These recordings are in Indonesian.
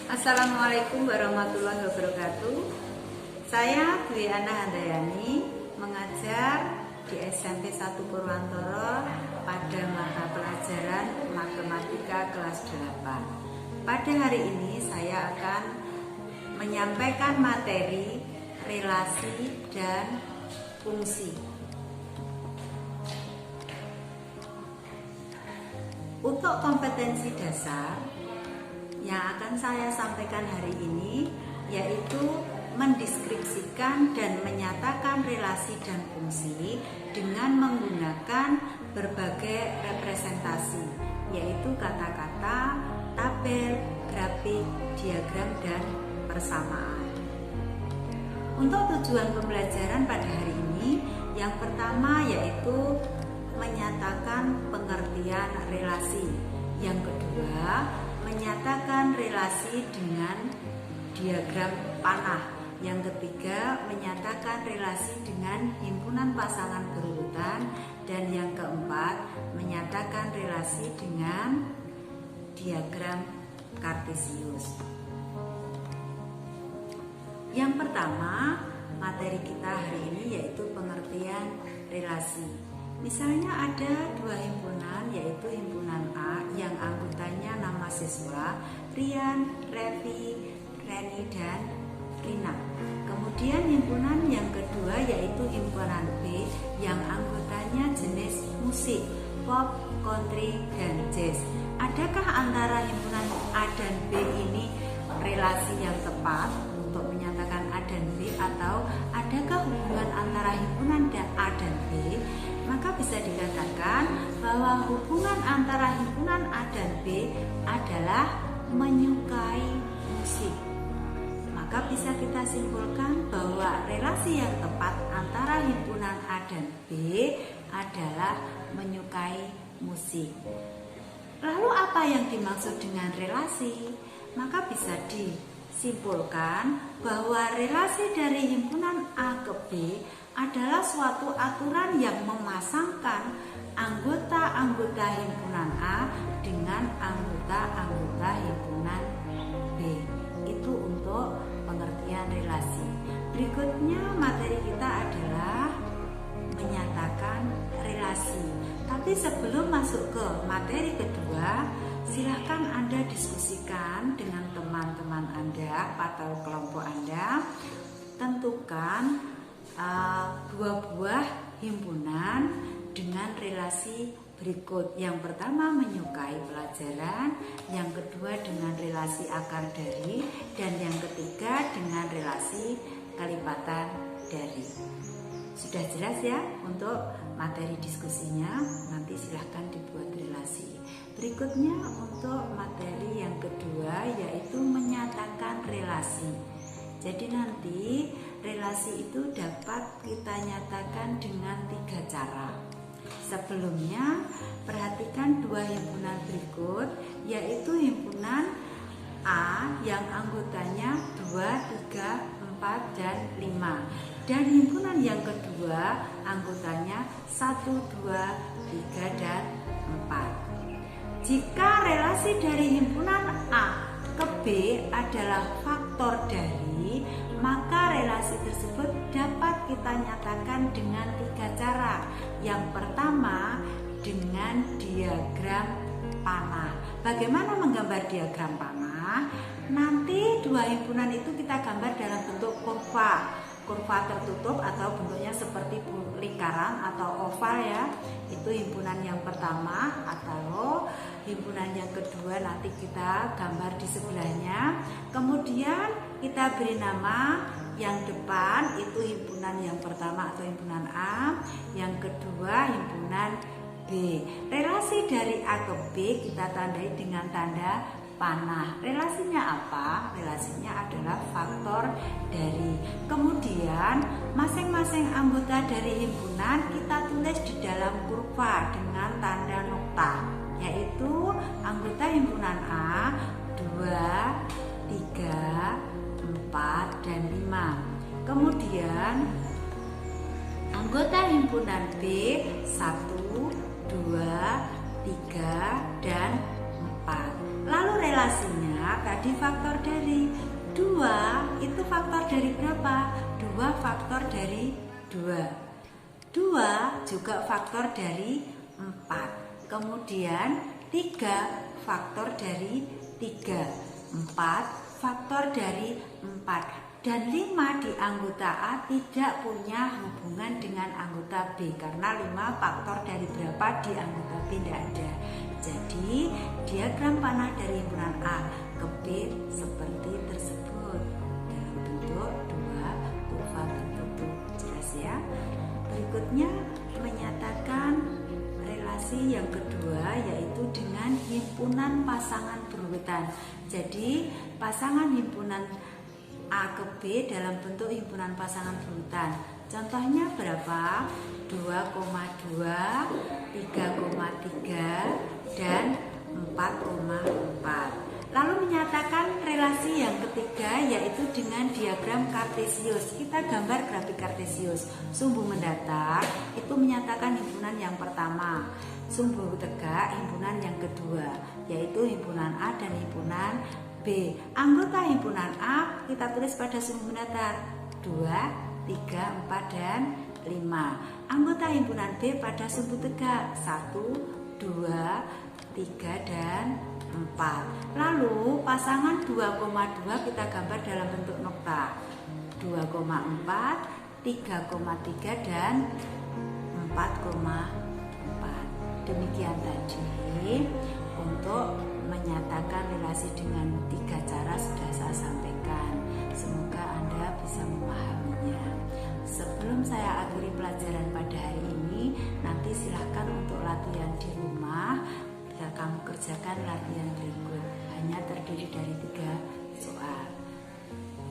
Assalamualaikum warahmatullahi wabarakatuh. Saya Dwi Ana Handayani mengajar di SMP 1 Purwantoro pada mata pelajaran Matematika kelas 8. Pada hari ini saya akan menyampaikan materi relasi dan fungsi. Untuk kompetensi dasar yang akan saya sampaikan hari ini yaitu mendeskripsikan dan menyatakan relasi dan fungsi dengan menggunakan berbagai representasi, yaitu kata-kata, tabel, grafik, diagram, dan persamaan. Untuk tujuan pembelajaran pada hari ini, yang pertama yaitu menyatakan pengertian relasi. Yang kedua, menyatakan relasi dengan diagram panah. Yang ketiga, menyatakan relasi dengan himpunan pasangan berurutan. Dan yang keempat, menyatakan relasi dengan diagram kartesius. Yang pertama, materi kita hari ini yaitu pengertian relasi. Misalnya ada dua himpunan, yaitu himpunan A yang anggotanya nama siswa Rian, Revi, Reni, dan Rina. Kemudian himpunan yang kedua yaitu himpunan B yang anggotanya jenis musik, pop, country, dan jazz. Adakah antara himpunan A dan B ini relasi yang tepat untuk menyatakan A dan B, atau adakah hubungan antara himpunan A dan B? Maka bisa dikatakan bahwa hubungan antara himpunan A dan B adalah menyukai musik. Maka bisa kita simpulkan bahwa relasi yang tepat antara himpunan A dan B adalah menyukai musik. Lalu apa yang dimaksud dengan relasi? Maka bisa disimpulkan bahwa relasi dari himpunan A ke B adalah suatu aturan yang memasangkan anggota-anggota himpunan A dengan anggota-anggota himpunan B. Itu untuk pengertian relasi. Berikutnya materi kita adalah menyatakan relasi. Tapi sebelum masuk ke materi kedua, silahkan Anda diskusikan dengan teman-teman Anda atau kelompok Anda. Tentukan dua buah himpunan dengan relasi berikut. Yang pertama menyukai pelajaran, yang kedua dengan relasi akar dari, dan yang ketiga dengan relasi kelipatan dari. Sudah jelas ya untuk materi diskusinya? Nanti silahkan dibuat relasi. Berikutnya untuk materi yang kedua yaitu menyatakan relasi. Jadi nanti relasi itu dapat kita nyatakan dengan 3 cara. Sebelumnya, perhatikan dua himpunan berikut, yaitu himpunan A yang anggotanya 2, 3, 4, dan 5. Dan himpunan yang kedua anggotanya 1, 2, 3, dan 4. Jika relasi dari himpunan A ke B adalah faktor dari, maka relasi tersebut dapat kita nyatakan dengan 3 cara. Yang pertama dengan diagram panah. Bagaimana menggambar diagram panah? Nanti dua himpunan itu kita gambar dalam bentuk kurva tertutup atau bentuknya seperti lingkaran atau oval ya. Itu himpunan yang pertama, atau himpunan yang kedua nanti kita gambar di sebelahnya. Kemudian kita beri nama, yang depan itu himpunan yang pertama atau himpunan A, yang kedua himpunan B. Relasi dari A ke B kita tandai dengan tanda panah. Relasinya apa? Relasinya adalah faktor dari. Kemudian masing-masing anggota dari himpunan kita tulis di dalam kurva dengan tanda nokta, yaitu anggota himpunan A 2, 3, 4, dan 5. Kemudian anggota himpunan B 1, 2, 3, dan 4. Lalu relasinya tadi faktor dari faktor dari 2. 2 juga faktor dari 4. Kemudian 3 faktor dari 3. 4 faktor dari 4. Dan 5 di anggota A tidak punya hubungan dengan anggota B, karena 5 faktor dari berapa di anggota B tidak ada. Jadi diagram panah dari himpunan A ke B seperti tersebut dalam bentuk 2 kurva tertutup. Jelas ya? Berikutnya menyatakan relasi yang kedua, yaitu dengan himpunan pasangan berurutan. Jadi pasangan himpunan A ke B dalam bentuk himpunan pasangan berurutan. Contohnya berapa? 2,2, 3,3, dan 4,4. Lalu menyatakan relasi yang ketiga, yaitu dengan diagram kartesius. Kita gambar grafik kartesius. Sumbu mendatar itu menyatakan himpunan yang pertama, sumbu tegak himpunan yang kedua, yaitu himpunan A dan himpunan B. Anggota himpunan A kita tulis pada sumbu mendatar 2, 3, 4, dan 5. Anggota himpunan B pada sumbu tegak 1, 2, 3, dan 4. Lalu pasangan 2,2 kita gambar dalam bentuk nokta 2,4, 3,3, dan 4,4. Demikian tadi untuk menyatakan relasi dengan 3 cara sudah saya sampaikan. Semoga Anda bisa memahaminya. Sebelum saya akhiri pelajaran pada hari ini, nanti silahkan untuk latihan di rumah. Bisa kamu kerjakan latihan berikut. Hanya terdiri dari 3 soal.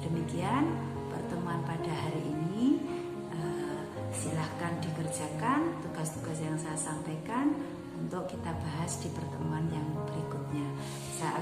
Demikian pertemuan pada hari ini. Silahkan dikerjakan tugas-tugas yang saya sampaikan untuk kita bahas di pertemuan yang berikutnya. Saya